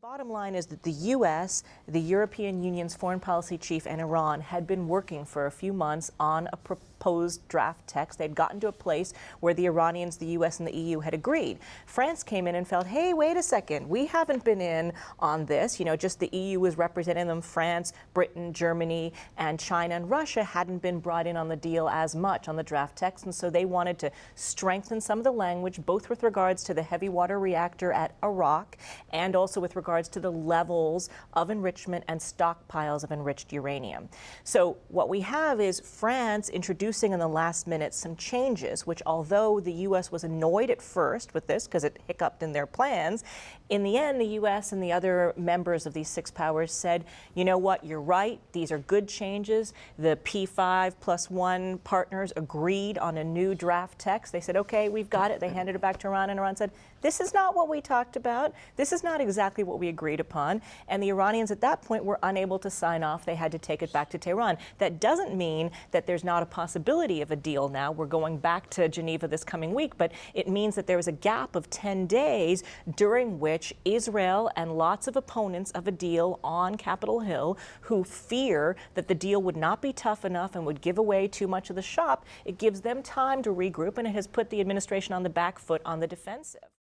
Bottom line is that the U.S., the European Union's foreign policy chief, and Iran had been working for a few months on a proposed draft text. They'd gotten to a place where the Iranians, the U.S., and the EU had agreed. France came in and felt, hey, wait a second, we haven't been in on this. You know, just the EU was representing them. France, Britain, Germany, and China and Russia hadn't been brought in on the deal as much on the draft text, and so they wanted to strengthen some of the language, both with regards to the heavy water reactor at Iraq and also with regards to the levels of enrichment and stockpiles of enriched uranium. So what we have is France introducing in the last minute some changes, which although the U.S. was annoyed at first with this because it hiccuped in their plans, in the end, the U.S. and the other members of these six powers said, you know what, you're right, these are good changes. The P5+1 partners agreed on a new draft text. They said, okay, we've got it. They handed it back to Iran, and Iran said, this is not what we talked about. This is not exactly what we agreed upon. And the Iranians at that point were unable to sign off. They had to take it back to Tehran. That doesn't mean that there's not a possibility of a deal now. We're going back to Geneva this coming week, but it means that there was a gap of 10 days during which Israel and lots of opponents of a deal on Capitol Hill who fear that the deal would not be tough enough and would give away too much of the shop, it gives them time to regroup, and it has put the administration on the back foot on the defensive.